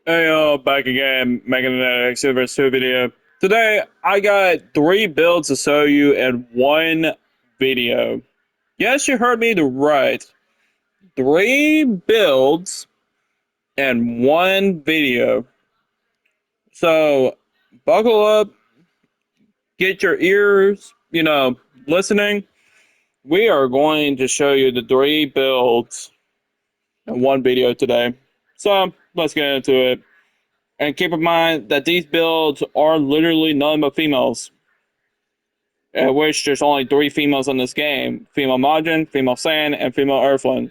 Hey y'all, back again, making another DBXV2 video. Today, I got 3 builds to show you in one video. Yes, you heard me right. 3 builds in one video. So, buckle up, get your ears, listening. We are going to show you the 3 builds in one video today. So, let's get into it. And keep in mind that these builds are literally none but females. At which there's only 3 females in this game. Female Majin, Female Saiyan, and Female Earthling.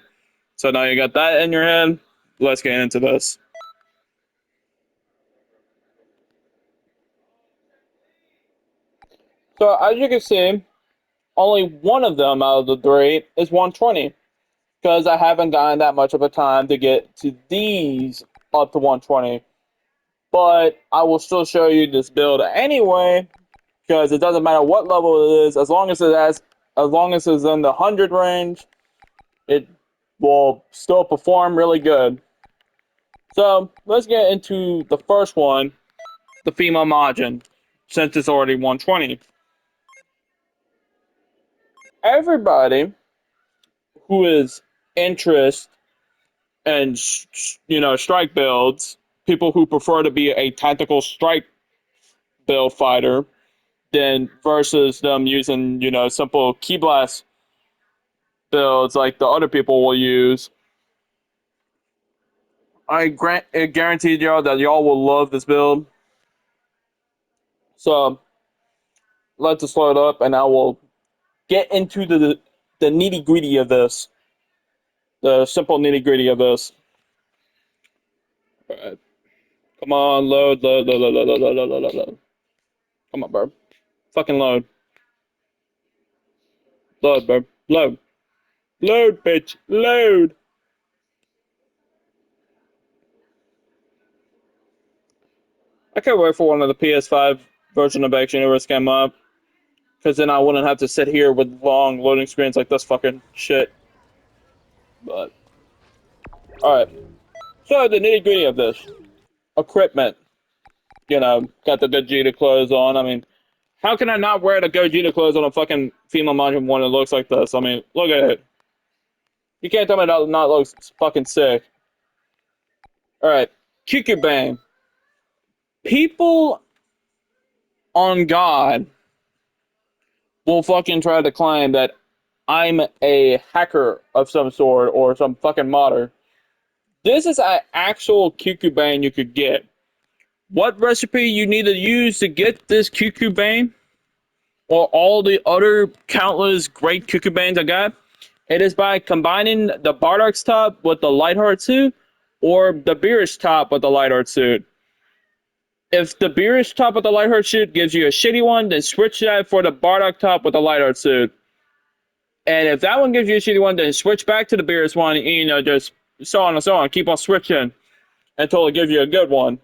So now you got that in your head. Let's get into this. So as you can see, only one of them out of the 3 is 120. Because I haven't gotten that much of a time to get to these up to 120. But I will still show you this build anyway, because it doesn't matter what level it is, as long as it's in the 100 range, it will still perform really good. So let's get into the first one, the female Majin, since it's already 120. Everybody who is interested in strike builds, people who prefer to be a tactical strike build fighter, then versus them using simple key blast builds like the other people will use. I guarantee y'all that y'all will love this build. So let's just load up, and I will get into the nitty gritty of this, the simple nitty gritty of this. All right. Come on, load, load, load, load, load, load, load, load, load, load. Come on, bro. Fucking load. Load, bro. Load. Load, bitch. Load. I can't wait for one of the PS5 version of Action Universe came up. Because then I wouldn't have to sit here with long loading screens like this fucking shit. But, alright. So, the nitty gritty of this. Equipment. Got the Gogeta clothes on. I mean, how can I not wear the Gogeta clothes on a fucking female Majin one that looks like this? I mean, look at it. You can't tell me that not looks fucking sick. Alright. Bang. People on God will fucking try to claim that I'm a hacker of some sort or some fucking modder. This is an actual Bang you could get. What recipe you need to use to get this Bang, or all the other countless great Bangs I got, it is by combining the Bardock's top with the Lightheart suit, or the Beerus top with the Lightheart suit. If the Beerus top with the Lightheart suit gives you a shitty one, then switch that for the Bardock top with the Lightheart suit. And if that one gives you a shitty one, then switch back to the Beerus one, and, just so on and so on. Keep on switching until it gives you a good one.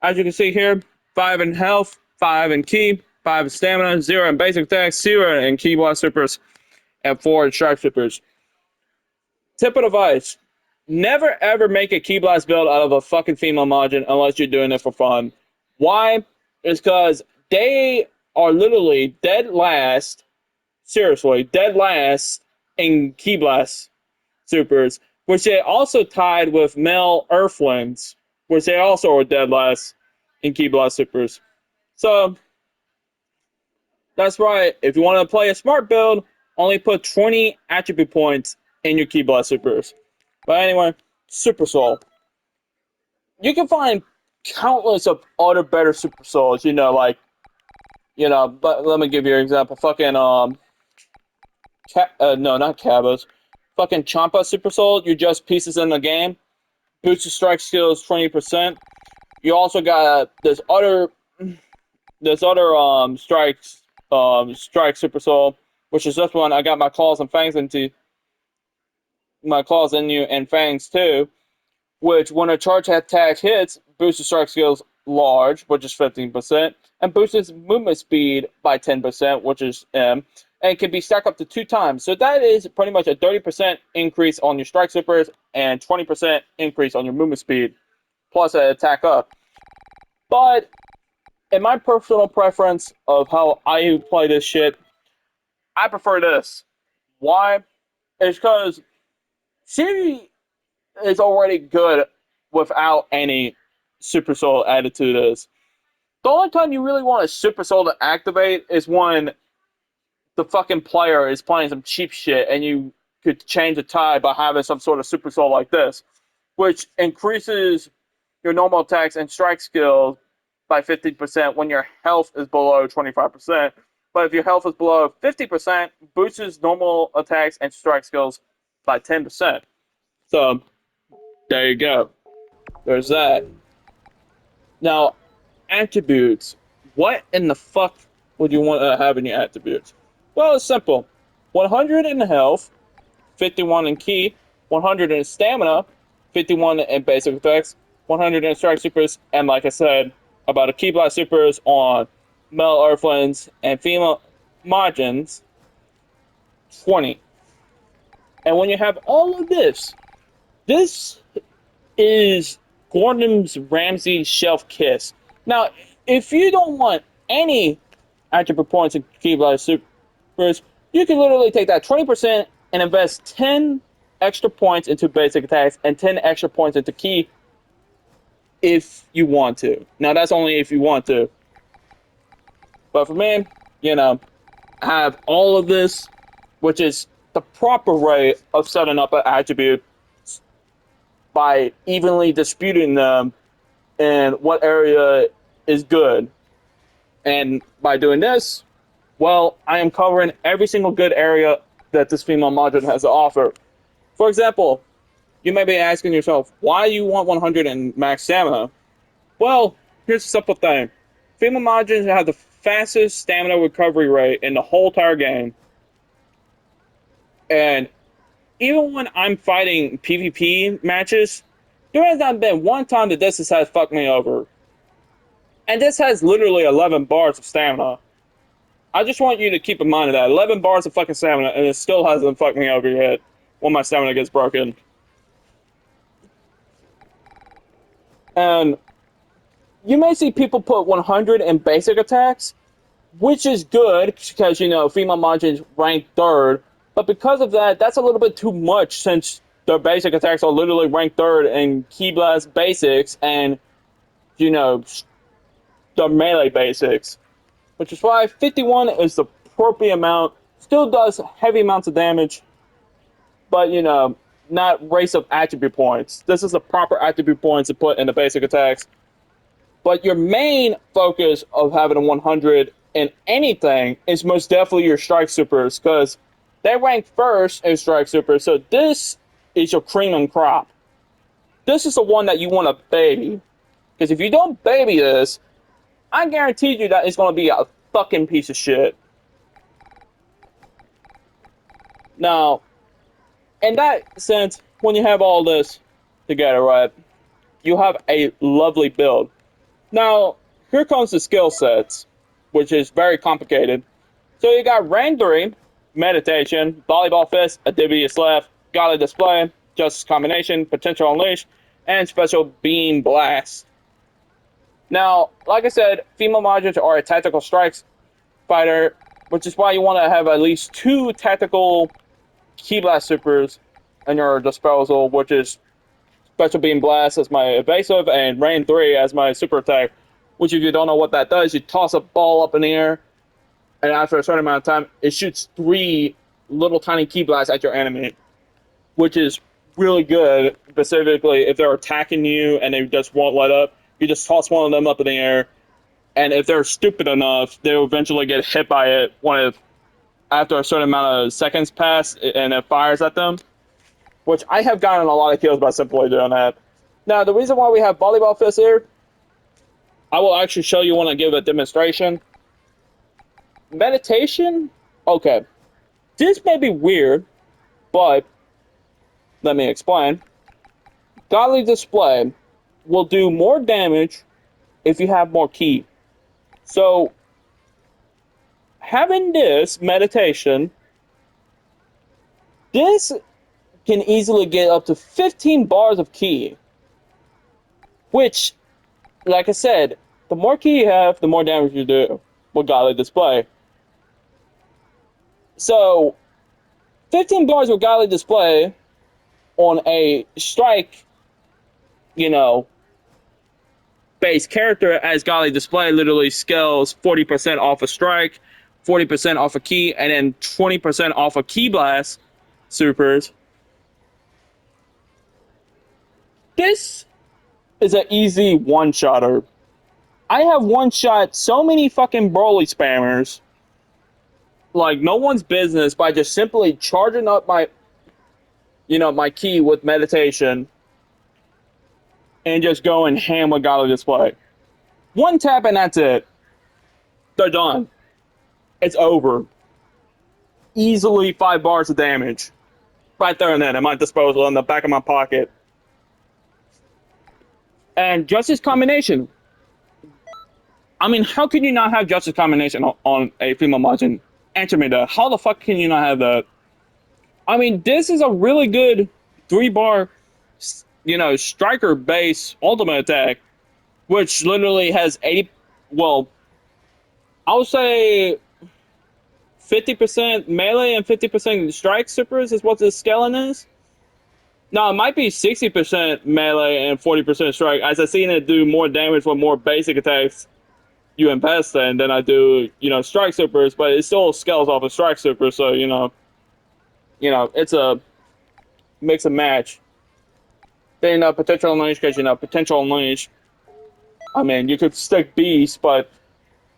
As you can see here, 5 in health, 5 in ki, 5 in stamina, 0 in basic attacks, 0 in ki blast supers, and 4 in strike supers. Tip of advice: never ever make a ki blast build out of a fucking female Majin unless you're doing it for fun. Why? It's because they are literally dead last, seriously, dead last in ki blast supers, which they also tied with male Earthlings, which they also are dead last in ki blast supers. So that's right. If you want to play a smart build, only put 20 attribute points in your ki blast supers. But anyway, Super Soul. You can find countless of other better Super Souls. But let me give you an example. Fucking no, not Cabas. Fucking Champa Super Soul. You're just pieces in the game. Boost your strike skills 20%. You also got this other strike Super Soul, which is this one. I got my claws and fangs into my claws in you and fangs too, which when a charge attack hits, boosts the strike skills large, which is 15%, and boosts its movement speed by 10%, which is M, and can be stacked up to 2 times. So that is pretty much a 30% increase on your strike supers and 20% increase on your movement speed. plus an attack up. But in my personal preference of how I play this shit, I prefer this. Why? It's because she is already good without any Super Soul added to this. The only time you really want a Super Soul to activate is when the fucking player is playing some cheap shit and you could change the tide by having some sort of Super Soul like this, which increases your normal attacks and strike skills by 50% when your health is below 25%. But if your health is below 50%, boosts normal attacks and strike skills by 10%. So, there you go. There's that. Now, attributes. What in the fuck would you want to have in your attributes? Well, it's simple. 100 in health, 51 in ki, 100 in stamina, 51 in basic effects, 100 in strike supers, and like I said, about a ki blast supers on male earthlings and female majins, 20. And when you have all of this, this is Gordon's Ramsay shelf kiss. Now, if you don't want any attribute points in ki blast supers, you can literally take that 20% and invest 10 extra points into basic attacks and 10 extra points into ki if you want to. Now, that's only if you want to. But for me, I have all of this, which is the proper way of setting up an attribute by evenly disputing them and what area is good. And by doing this, well, I am covering every single good area that this female module has to offer. For example, you may be asking yourself, why you want 100 in max stamina? Well, here's a simple thing. Female modules have the fastest stamina recovery rate in the whole entire game. And even when I'm fighting PvP matches, there has not been one time that this has fucked me over. And this has literally 11 bars of stamina. I just want you to keep in mind of that. 11 bars of fucking stamina, and it still hasn't fucked me over yet when my stamina gets broken. And you may see people put 100 in basic attacks, which is good because, female margins rank third. But because of that, that's a little bit too much since their basic attacks are literally ranked third in Ki Blast basics and, the melee basics. Which is why 51 is the appropriate amount. Still does heavy amounts of damage, but, not race of attribute points. This is the proper attribute points to put in the basic attacks. But your main focus of having a 100 in anything is most definitely your strike supers, because they rank first in strike supers. So this is your cream and crop. This is the one that you want to baby. Because if you don't baby this, I guarantee you that it's going to be a fucking piece of shit. Now, in that sense, when you have all this together, right, you have a lovely build. Now, here comes the skill sets, which is very complicated. So you got rank 3, meditation, volleyball fist, a Divius left, godly display, justice combination, potential unleash, and special beam blast. Now, like I said, female modules are a tactical strikes fighter, which is why you want to have at least 2 tactical Ki Blast supers in your disposal, which is special beam blast as my evasive and rain 3 as my super attack. Which, if you don't know what that does, you toss a ball up in the air, and after a certain amount of time, it shoots 3 little tiny Ki Blasts at your enemy, which is really good. Specifically, if they're attacking you and they just won't let up, you just toss one of them up in the air, and if they're stupid enough, they'll eventually get hit by it after a certain amount of seconds pass and it fires at them, which I have gotten a lot of kills by simply doing that. Now, the reason why we have volleyball fists here, I will actually show you when I give a demonstration. Meditation? Okay. This may be weird, but let me explain. Godly Display will do more damage if you have more ki. So, having this meditation, this can easily get up to 15 bars of ki. Which, like I said, the more ki you have, the more damage you do with godly display. So 15 bars with godly display on a strike, you know, base character as godly display literally scales 40% off a strike, 40% off a ki, and then 20% off a ki blast supers. This is an easy one-shotter. I have one-shot so many fucking Broly spammers like no one's business by just simply charging up my my ki with meditation and just going ham with godly display. One tap and that's it. They're done. It's over. Easily 5 bars of damage. Right there and then at my disposal in the back of my pocket. And Justice Combination. I mean, how can you not have Justice Combination on a female majin? Answer me that. How the fuck can you not have that? I mean, this is a really good 3-bar, striker base ultimate attack, which literally has 80. Well, I would say 50% melee and 50% strike supers is what the scaling is. No, it might be 60% melee and 40% strike. As I've seen it do more damage with more basic attacks you invest in than I do, strike supers, but it still scales off of strike super, so it's a mix and match. Then potential unleash, because potential unleash. I mean, you could stick beast, but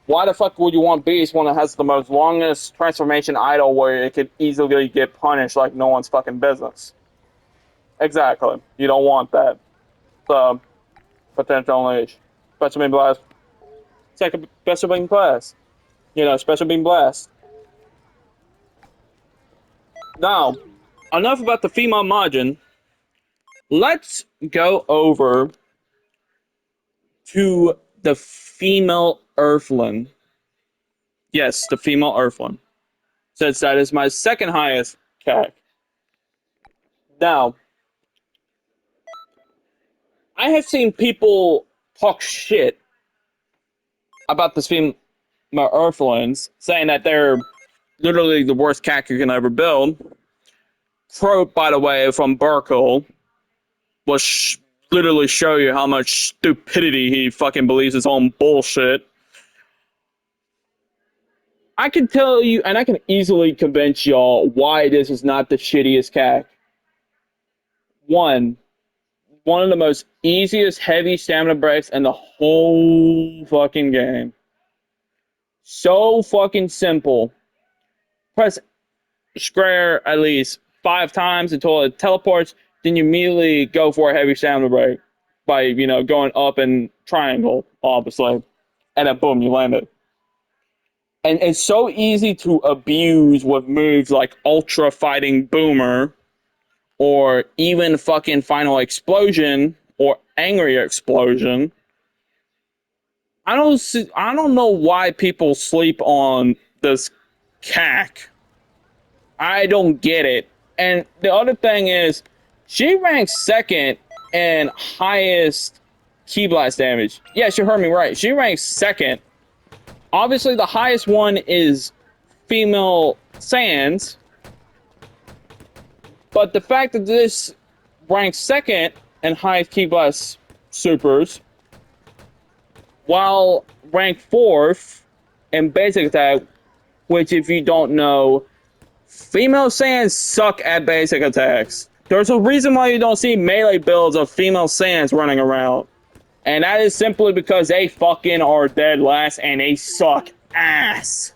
why the fuck would you want beast when it has the most longest transformation idle where it could easily get punished like no one's fucking business? Exactly. You don't want that. So, potential unleash. Special beam blast. Second special beam blast. Special beam blast. Now, enough about the female majin. Let's go over to the female earthling. Yes, the female earthling. Since that is my second highest CAC. Now, I have seen people talk shit about this female earthlings, saying that they're literally the worst CAC you can ever build. Quote, by the way, from Burkle will literally show you how much stupidity he fucking believes his own bullshit. I can tell you, and I can easily convince y'all why this is not the shittiest CAC. One of the most easiest heavy stamina breaks in the whole fucking game. So fucking simple. Press square at least 5 times until it teleports, then you immediately go for a heavy stamina break by, going up and triangle, obviously. And then boom, you land it. And it's so easy to abuse with moves like Ultra Fighting Boomer or even fucking Final Explosion or Angry Explosion. I don't know why people sleep on this CAC. I don't get it. And the other thing is, she ranks second in highest ki blast damage. Yes, you heard me right. She ranks second. Obviously, the highest one is Female Saiyans. But the fact that this ranks second in highest ki blast supers, while ranked fourth in basic attack, which if you don't know, female Saiyans suck at basic attacks. There's a reason why you don't see melee builds of female Saiyans running around. And that is simply because they fucking are dead last and they suck ass.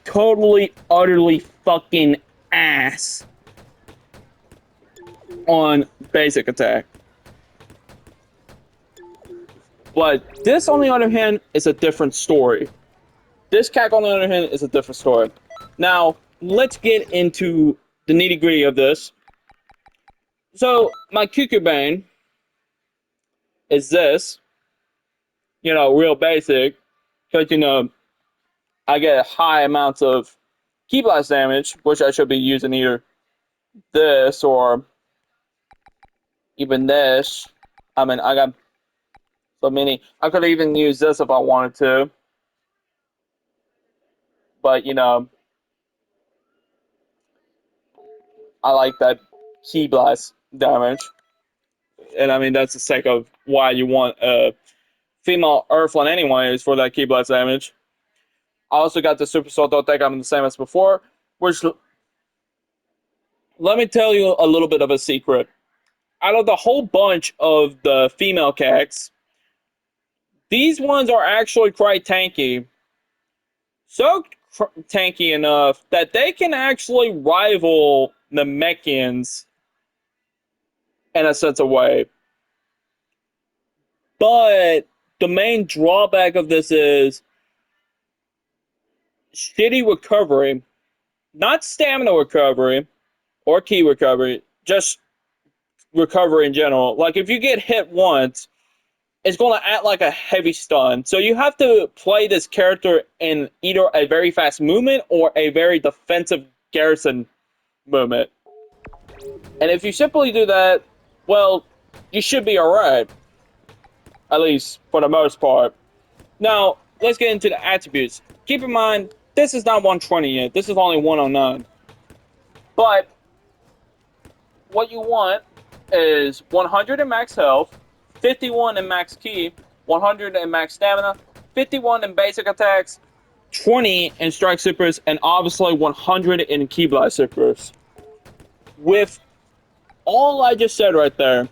Totally, utterly fucking ass on basic attack. But this, on the other hand, is a different story. This CAC, on the other hand, is a different story. Now, let's get into the nitty-gritty of this. So, my Kikubane is this. Real basic. Because, I get high amounts of ki blast damage, which I should be using either this or even this. I mean, I got so many. I could even use this if I wanted to. But, you know, I like that key blast damage. And I mean, that's the sake of why you want a female earthling anyways for that key blast damage. I also got the super salt attack. I'm the same as before. Which, let me tell you a little bit of a secret. Out of the whole bunch of the female CACs, these ones are actually quite tanky. So tanky enough that they can actually rival the Mechans in a sense of way. But the main drawback of this is shitty recovery. Not stamina recovery or key recovery, just recovery in general. Like if you get hit once, it's going to act like a heavy stun. So you have to play this character in either a very fast movement or a very defensive garrison movement. And if you simply do that, well, you should be alright. At least for the most part. Now, let's get into the attributes. Keep in mind, this is not 120 yet. This is only 109. But what you want is 100 in max health, 51 in max ki, 100 in max stamina, 51 in basic attacks, 20 in strike supers, and obviously 100 in ki blast supers. With all I just said right there,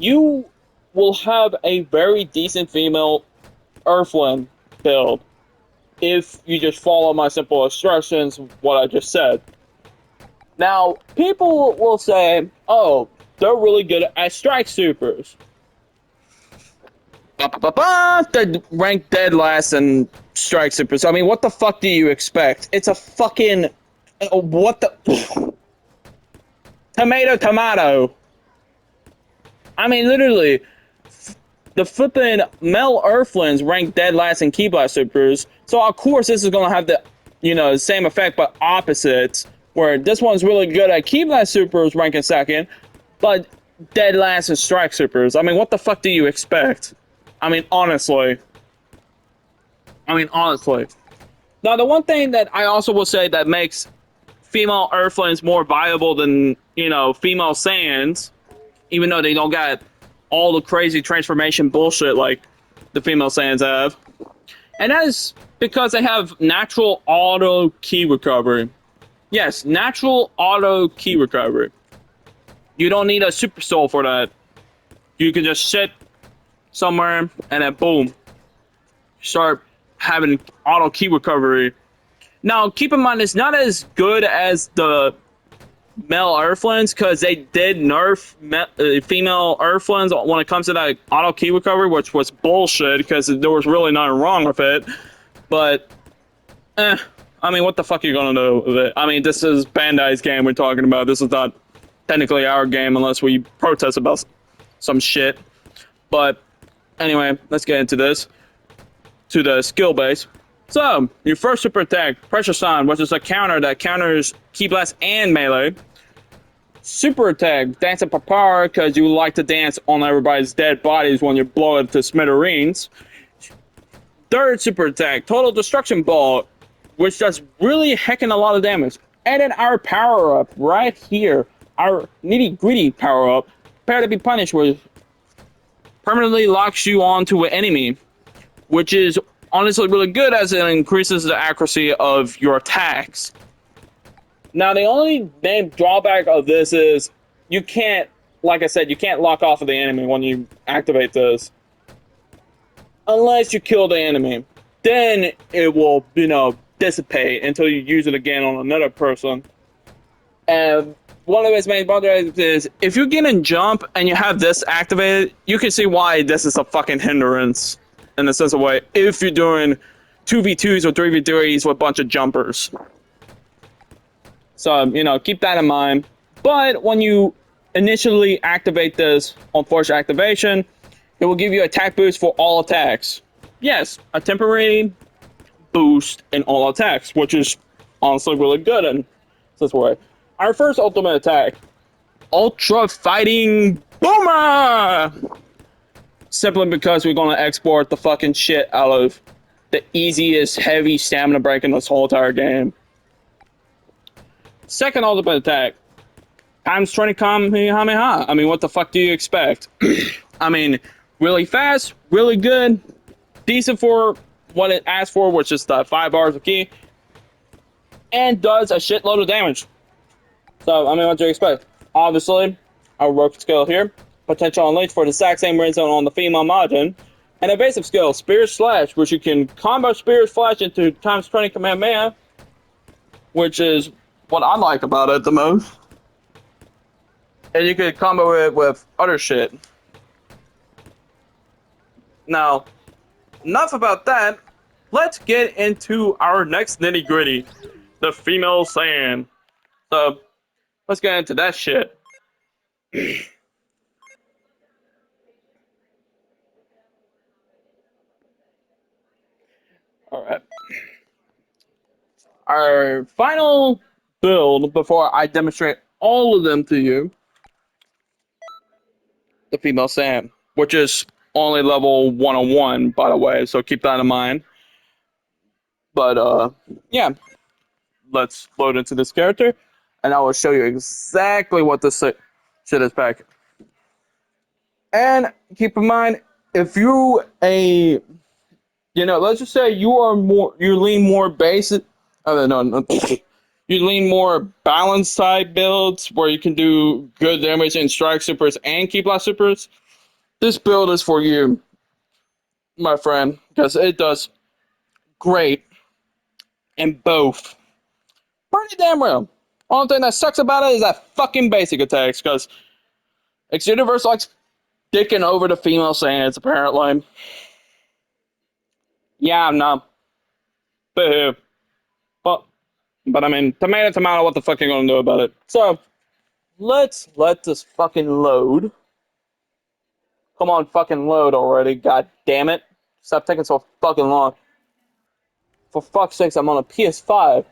you will have a very decent female earthling build if you just follow my simple instructions, what I just said. Now, people will say, oh, they're really good at strike supers. They rank dead last in strike supers. I mean, what the fuck do you expect? It's a fucking... what the... Tomato. I mean, literally, the flippin' male earthlings rank dead last in ki blast supers. So, of course, this is going to have the, you know, same effect, but opposites. Where this one's really good at ki blast supers, ranking second, but dead last in strike supers. I mean, what the fuck do you expect? I mean, honestly. Now, the one thing that I also will say that makes female earthlings more viable than, you know, female saiyans, even though they don't got all the crazy transformation bullshit like the female saiyans have, and that is because they have natural auto ki recovery. Yes, natural auto ki recovery. You don't need a super soul for that. You can just sit somewhere and then boom, start having auto ki recovery. Now, keep in mind, it's not as good as the male earthlings because they did nerf female earthlings when it comes to that auto ki recovery, which was bullshit because there was really nothing wrong with it. But, I mean, what the fuck are you gonna do with it? I mean, this is Bandai's game we're talking about. This is not technically our game unless we protest about some shit. But anyway, let's get into this. To the skill base. So, your first super attack, Pressure Sign, which is a counter that counters ki blast and melee. Super attack, Dancing Papara, because you like to dance on everybody's dead bodies when you blow it to smithereens. Third super attack, Total Destruction Ball, which does really heckin' a lot of damage. And then our power up right here, our nitty gritty power up, Prepare to be Punished, which permanently locks you onto an enemy, which is honestly really good as it increases the accuracy of your attacks. Now, the only main drawback of this is you can't, like I said, you can't lock off of the enemy when you activate this. Unless you kill the enemy. Then it will, you know, dissipate until you use it again on another person. And one of its main boundaries is if you get in jump and you have this activated, you can see why this is a fucking hindrance. In a sense of way, if you're doing 2v2s or 3v3s with a bunch of jumpers. So, you know, keep that in mind. But when you initially activate this on force activation, it will give you attack boost for all attacks. Yes, a temporary boost in all attacks, which is honestly really good in this way. Our first ultimate attack, Ultra Fighting Boomer! Simply because we're gonna export the fucking shit out of the easiest heavy stamina break in this whole entire game. Second ultimate attack. Times 20 Kamehameha. I mean, what the fuck do you expect? I mean, really fast, really good, decent for what it asks for, which is the 5 bars of ki, and does a shitload of damage. So, I mean, what do you expect? Obviously, our rocket skill here, potential unleashed for the exact same red zone on the female majin, and a basic skill, Spirit Slash, which you can combo Spirit Slash into times 20 Kamehameha, which is what I like about it the most. And you could combo it with other shit. Now, enough about that. Let's get into our next nitty gritty, the female saiyan. So, let's get into that shit. Alright. Our final build before I demonstrate all of them to you, the female saiyan, which is only level 101, by the way, so keep that in mind. But, yeah. Let's load into this character, and I will show you exactly what this shit is back. And keep in mind, if let's just say you lean more basic, no, you lean more balanced type builds where you can do good damage in strike supers and ki blast supers. This build is for you, my friend, because it does great in both. Pretty damn well. Only thing that sucks about it is that fucking basic attacks, because X Universe likes dicking over the female saiyans, apparently. Yeah, no. Boo. But I mean, tomato, what the fuck are you gonna do about it? So, let's let this fucking load. Come on, fucking load already, god damn it. Stop taking so fucking long. For fuck's sakes, I'm on a PS5.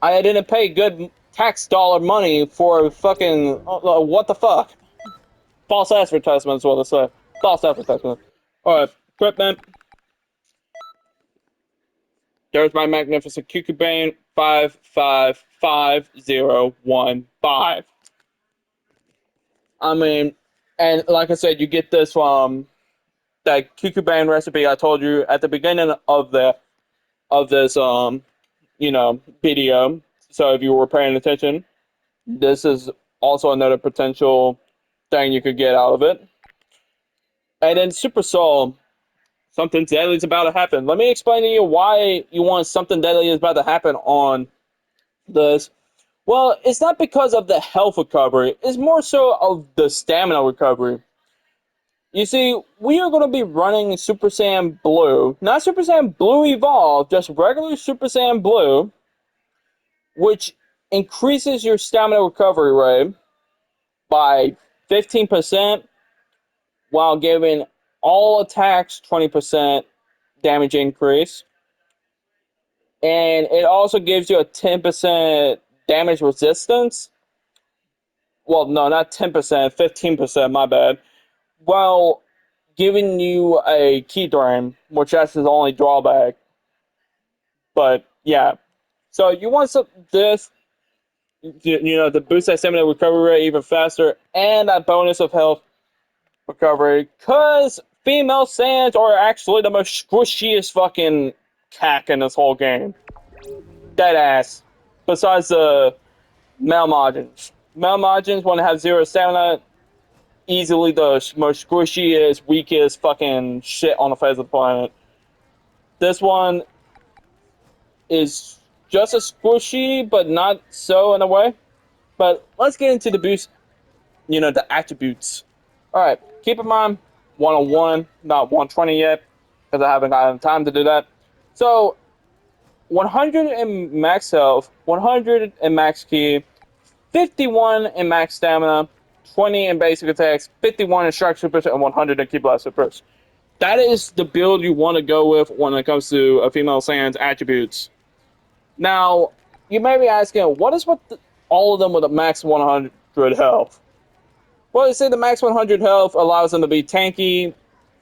I didn't pay good tax dollar money for fucking, what the fuck? False advertisement is what I say. False advertisement. Alright, equipment. There's my magnificent Kikubane 555015. I mean, and like I said, you get this from that Kikubane recipe I told you at the beginning of this video. So if you were paying attention, this is also another potential thing you could get out of it. And then Super Soul, something deadly is about to happen. Let me explain to you why you want something deadly is about to happen on this. Well, it's not because of the health recovery. It's more so of the stamina recovery. You see, we are going to be running Super Saiyan Blue. Not Super Saiyan Blue Evolved, just regular Super Saiyan Blue, which increases your stamina recovery rate by 15% while giving all attacks 20% damage increase. And it also gives you a 10% damage resistance. Well, no, not 10%, 15%, my bad. While giving you a key drain, which that's his only drawback. But, yeah. So you want this, to boost that stamina recovery rate even faster, and that bonus of health recovery, because female Saiyans are actually the most squishiest fucking CAC in this whole game. Deadass. Besides the male majins. Male majins, when they have 0 stamina, easily the most squishiest, weakest fucking shit on the face of the planet. This one is just as squishy, but not so in a way. But let's get into the boost, the attributes. Alright, keep in mind, 101, not 120 yet, because I haven't gotten time to do that. So, 100 in max health, 100 in max ki, 51 in max stamina, 20 in basic attacks, 51 in strike supers, and 100 in ki blast supers. That is the build you want to go with when it comes to a female Saiyan's attributes. Now, you may be asking, what is with all of them with a max 100 health? Well, they say the max 100 health allows them to be tanky,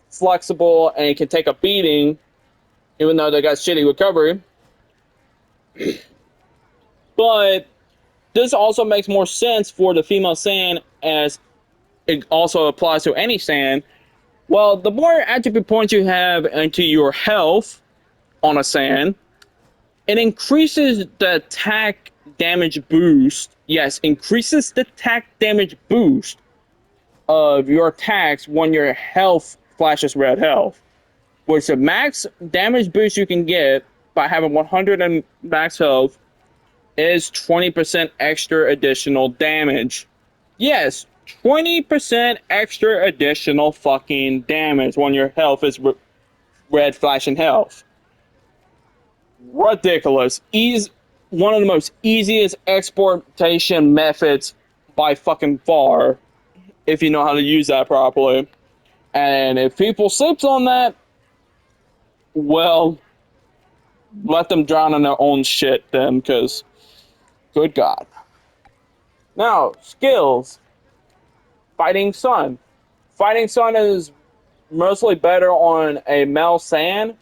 flexible, and can take a beating, even though they got shitty recovery. But this also makes more sense for the female Saiyan, as it also applies to any Saiyan. Well, the more attribute points you have into your health on a Saiyan, it increases the attack damage boost. Yes, increases the attack damage boost of your attacks when your health flashes red health. Which the max damage boost you can get by having 100 and max health is 20% extra additional damage. Yes, 20% extra additional fucking damage when your health is red flashing health. Ridiculous. One of the most easiest exportation methods by fucking far, if you know how to use that properly. And if people sleeps on that, well, let them drown in their own shit then, because good God. Now, skills. Fighting Sun. Fighting Sun is mostly better on a male Saiyan,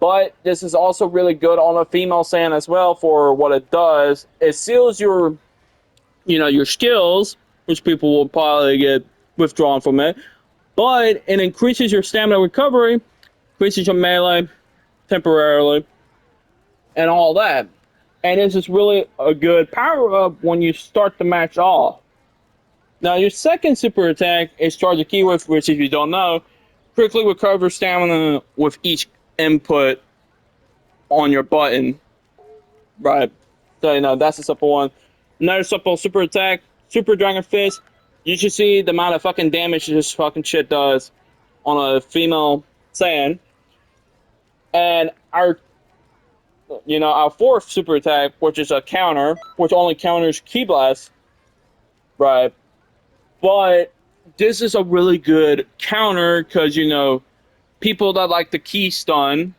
but this is also really good on a female Saiyan as well for what it does. It seals your skills, which people will probably get withdrawn from it, but it increases your stamina recovery, increases your melee temporarily, and all that. And this is really a good power up when you start the match off. Now, your second super attack is Charge of Ki, which, if you don't know, quickly recovers stamina with each input on your button. Right. So, that's a simple one. Another simple super attack, Super Dragon Fist. You should see the amount of fucking damage this fucking shit does on a female Saiyan. And our fourth super attack, which is a counter, which only counters Ki Blast. Right. But this is a really good counter because, people that like the Ki Stun,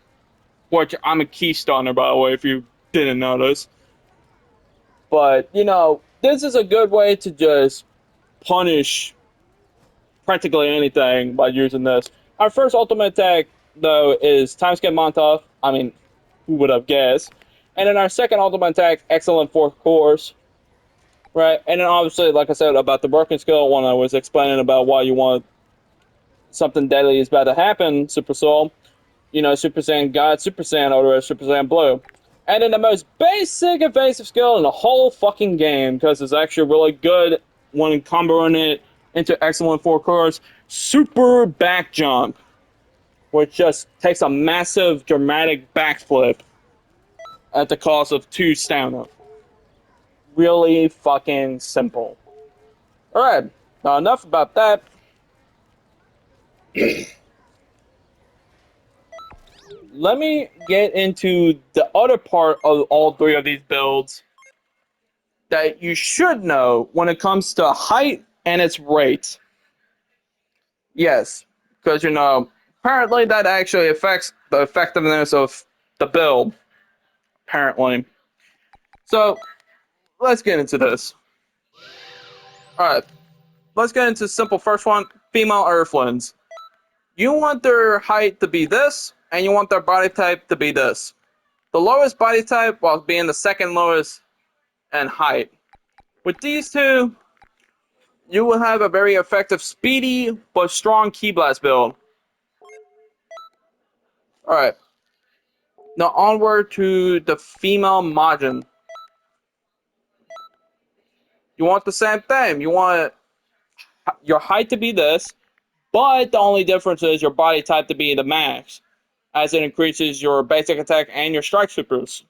which I'm a Ki Stunner, by the way, if you didn't notice. But, this is a good way to just punish practically anything by using this. Our first ultimate attack, though, is Timeskip Montauk. I mean, who would have guessed? And then our second ultimate attack, Excellent Fourth Course. Right? And then obviously, like I said, about the broken skill, when I was explaining about why you want something deadly is about to happen, Super Soul, Super Saiyan God, Super Saiyan Ultra, Super Saiyan Blue. And then the most basic evasive skill in the whole fucking game, because it's actually really good when comboing it into Excellent Four Course, Super Back Jump, which just takes a massive dramatic backflip at the cost of 2 stamina. Really fucking simple. Alright, now enough about that. Let me get into the other part of all 3 of these builds that you should know when it comes to height and its rate. Yes, because apparently that actually affects the effectiveness of the build. Apparently. So, let's get into this. Alright, let's get into the simple first one, female Earthlings. You want their height to be this, and you want their body type to be this. The lowest body type while being the second lowest in height. With these two, you will have a very effective, speedy, but strong Ki Blast build. Alright. Now onward to the female majin. You want the same thing. You want your height to be this, but the only difference is your body type to be the max, as it increases your basic attack and your strike supers.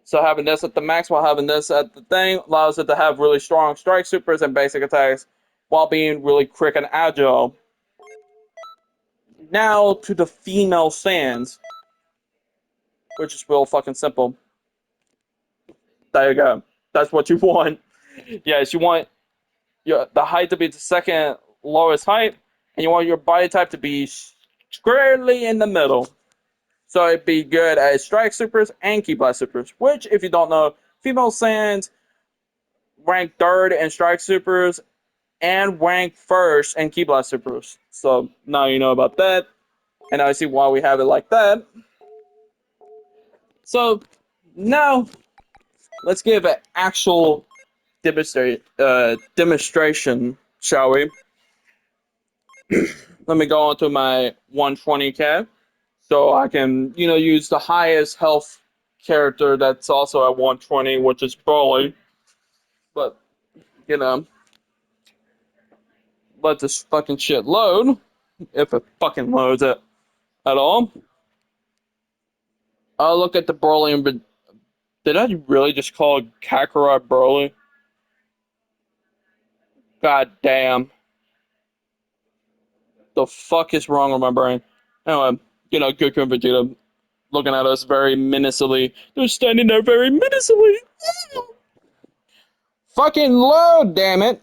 So having this at the max while having this at the thing allows it to have really strong strike supers and basic attacks while being really quick and agile. Now to the female Saiyans, which is real fucking simple. There you go. That's what you want. Yes, you want the height to be the second lowest height, and you want your body type to be squarely in the middle. So it'd be good as strike supers and Ki Blast supers, which, if you don't know, female Saiyans rank third in strike supers and rank first and Key Blaster boost. So now you know about that, and now I see why we have it like that. So now let's give an actual demonstration, shall we? Let me go on to my 120k, so I can, use the highest health character that's also at 120, which is Broly. But, you know, let this fucking shit load, if it fucking loads it at all. I'll look at the Broly and did I really just call Kakarot Broly? God damn. The fuck is wrong with my brain? Anyway, Goku and Vegeta looking at us very menacingly. They're standing there very menacingly. Fucking load, damn it!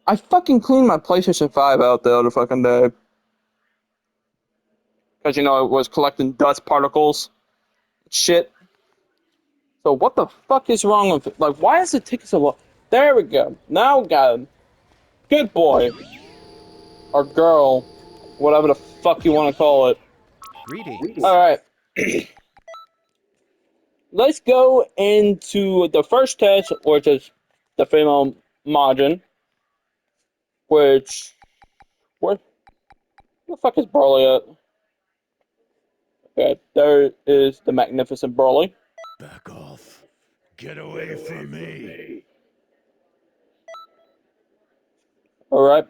I fucking cleaned my PlayStation 5 out the other fucking day. Because, it was collecting dust particles. Shit. So what the fuck is wrong with it? Like, why is it taking so long? There we go. Now we got him. Good boy. Or girl. Whatever the fuck you want to call it. Greetings. Alright. Let's go into the first test, which is the female majin. Which... Where the fuck is Broly at? Okay, there is the magnificent Broly. Back off. Get away from me. Alright.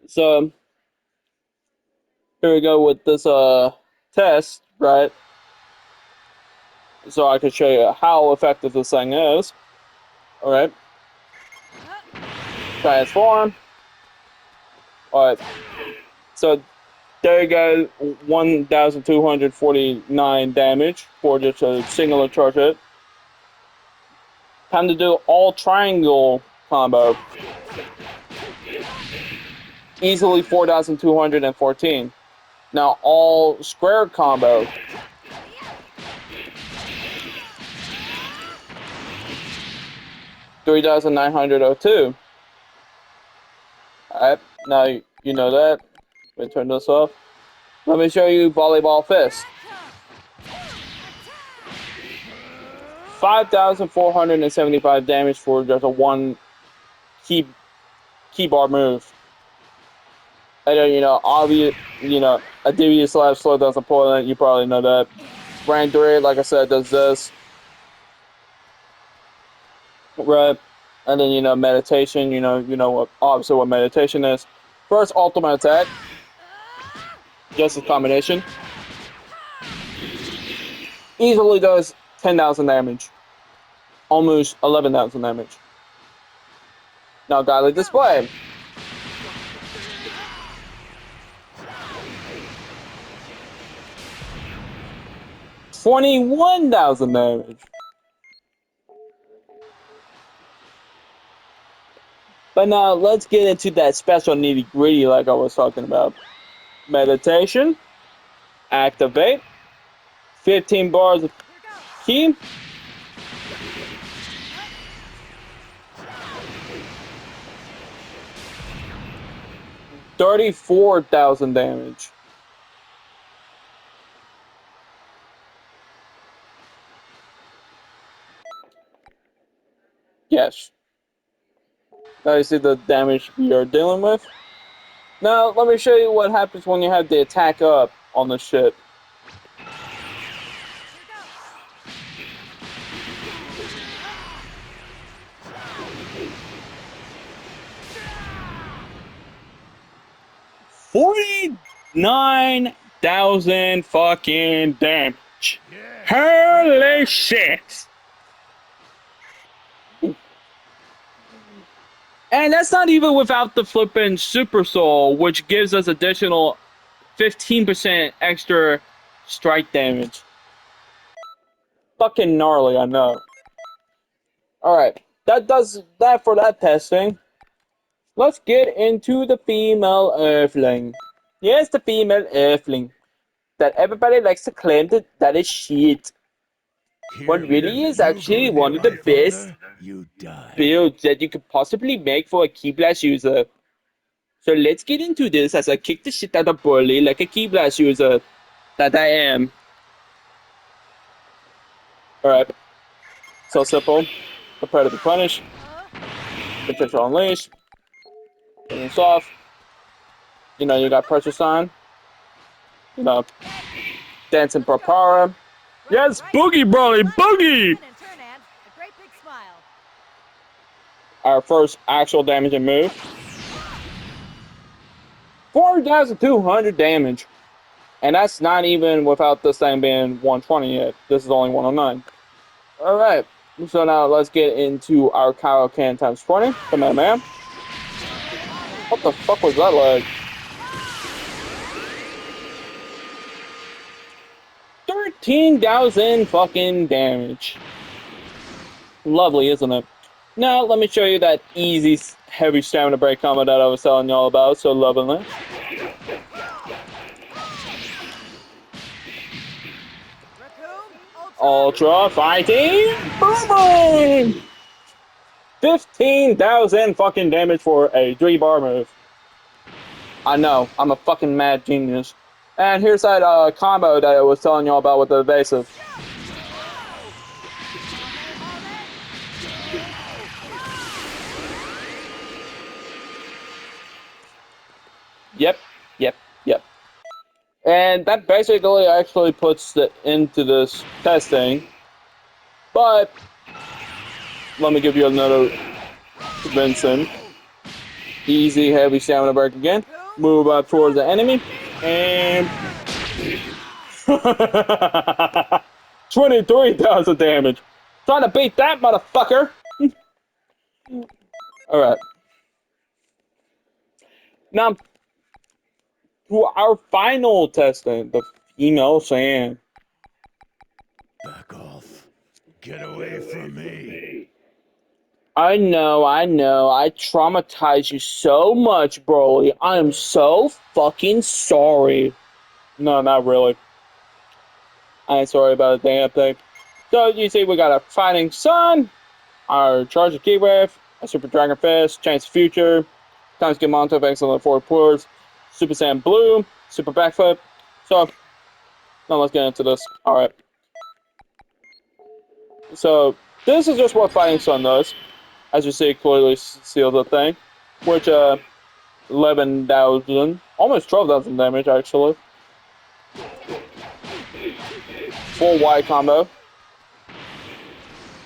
So, here we go with this test, right? So I can show you how effective this thing is. Alright. Transform. Alright. So, there you go. 1,249 damage for just a singular charge hit. Time to do all triangle combo. Easily 4,214. Now all square combo. 3,902. Alright, now you know that. Let me turn this off. Let me show you volleyball fist. 5,475 damage for just a one key bar move. And then, obvious, a DBS slap slow down opponent, you probably know that. Rank 3, like I said, does this. Right. And then, meditation, what, obviously what meditation is. First, ultimate attack. Just a combination. Easily does 10,000 damage. Almost 11,000 damage. Now, godly display. $21,000 damage. But now let's get into that special nitty gritty like I was talking about. Meditation. Activate. 15 bars of key. 34,000 damage. Yes. Now you see the damage you're dealing with. Now let me show you what happens when you have the attack up on the ship. $49,000 fucking damage. Holy shit! And that's not even without the flippin' Super Soul, which gives us additional 15% extra strike damage. Fucking gnarly, I know. Alright, that does that for that testing. Let's get into the female earthling. Yes, the female earthling. That everybody likes to claim that is shit. What really is actually one of the best You die. build that you could possibly make for a Ki Blast user. So let's get into this as I kick the shit out of Broly like a Ki Blast user that I am. Alright. So simple. Prepare to be punished. Potential unleash. Finish off. You know, you got pressure sign. You know, dancing for power. Yes, boogie, Broly, boogie! Our first actual damaging move. 4,200 damage. And that's not even without this thing being 120 yet. This is only 109. Alright. So now let's get into our Kaioken times 20. Come on, man. What the fuck was that like? 13,000 fucking damage. Lovely, isn't it? Now, let me show you that easy, heavy stamina break combo that I was telling y'all about so lovingly. Ultra fighting, boom! 15,000 fucking damage for a 3-bar move. I know, I'm a fucking mad genius. And here's that combo that I was telling y'all about with the evasive. Yep. And that basically actually puts it into this testing. But let me give you another convincing. Easy, heavy stamina break again. Move up towards the enemy. And 23,000 damage. Trying to beat that, motherfucker. Alright. Now, to our final testing, the female Saiyan. Back off. Get away from me. I know. I traumatized you so much, Broly. I am so fucking sorry. No, not really. I ain't sorry about a damn thing. So, you see, we got a Fighting Sun, our Charge of Ki Wave, a Super Dragon Fist, Chance of Future, Times Get Monto of Excellent Forward Pores, Super Saiyan Blue, Super Backflip. So, now let's get into this. Alright. So, this is just what Fighting Sun does. As you see, it clearly seals the thing. Which, 11,000, almost 12,000 damage, actually. Full wide combo.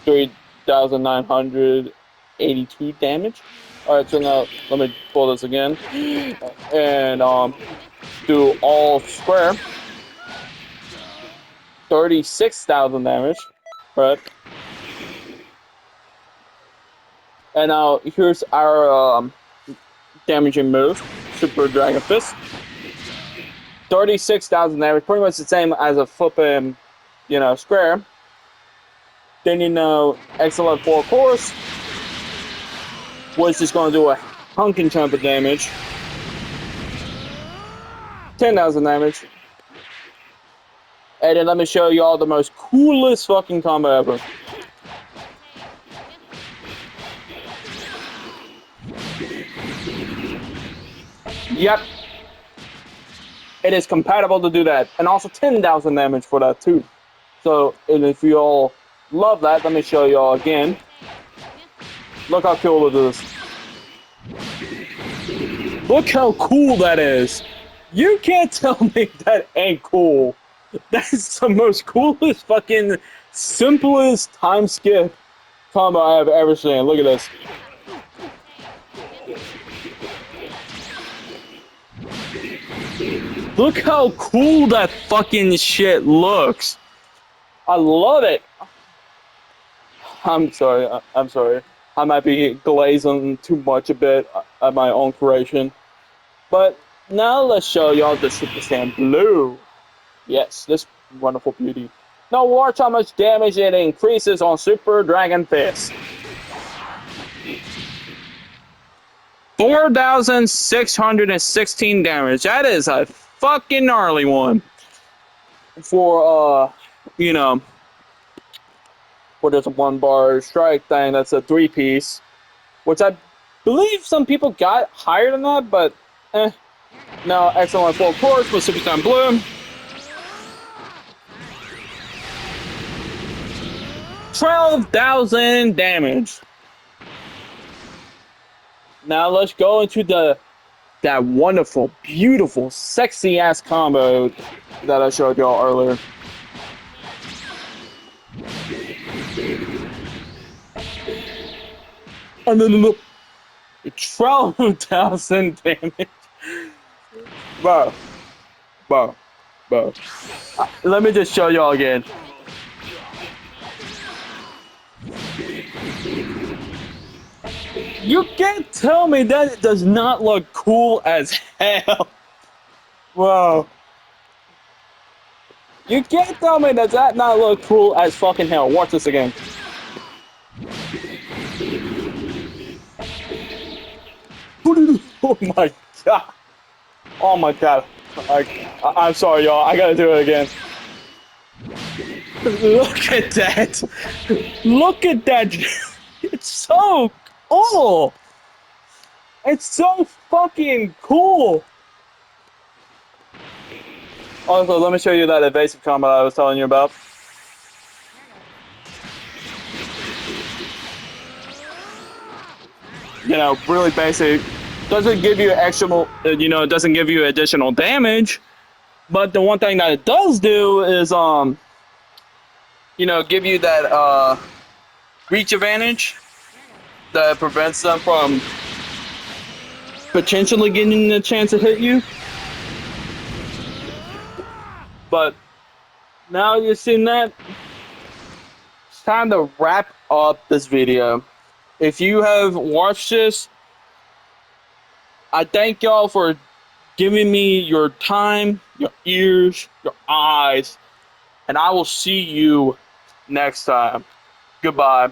3,982 damage. Alright, so now, let me pull this again. And, do all square. 36,000 damage. Right. And now, here's our, damaging move. Super Dragon Fist. 36,000 damage. Pretty much the same as a flipping, you know, square. Then, you know, Excellent 4 Course. Which is going to do a hunking chunk of damage. 10,000 damage. And then let me show y'all the most coolest fucking combo ever. Yep. It is compatible to do that. And also 10,000 damage for that too. So, and if you all love that, let me show y'all again. Look how cool it is. Look how cool that is. You can't tell me that ain't cool. That's the most coolest fucking simplest time skip combo I have ever seen. Look at this. Look how cool that fucking shit looks. I love it. I'm sorry. I might be glazing too much a bit at my own creation. But now let's show y'all the Super Saiyan Blue. Yes, this wonderful beauty. Now watch how much damage it increases on Super Dragon Fist. 4,616 damage. That is a fucking gnarly one. For, you know, for this 1-bar strike thing. That's a 3-piece, which I believe some people got higher than that, but no, excellent full course with Super Time Bloom. 12,000 damage. Now let's go into that wonderful, beautiful, sexy ass combo that I showed y'all earlier. And then 12,000 damage. Bro. Let me just show y'all again. You can't tell me that it does not look cool as hell. Whoa. You can't tell me that not look cool as fucking hell. Watch this again. Oh my god. Oh my god. I'm sorry, y'all. I gotta do it again. Look at that. Look at that. It's so cool. It's so fucking cool. Also, let me show you that evasive combat I was telling you about. You know, really basic. Doesn't give you it doesn't give you additional damage. But the one thing that it does do is, give you that reach advantage that prevents them from potentially getting a chance to hit you. But now you've seen that, it's time to wrap up this video. If you have watched this, I thank y'all for giving me your time, your ears, your eyes, and I will see you next time. Goodbye.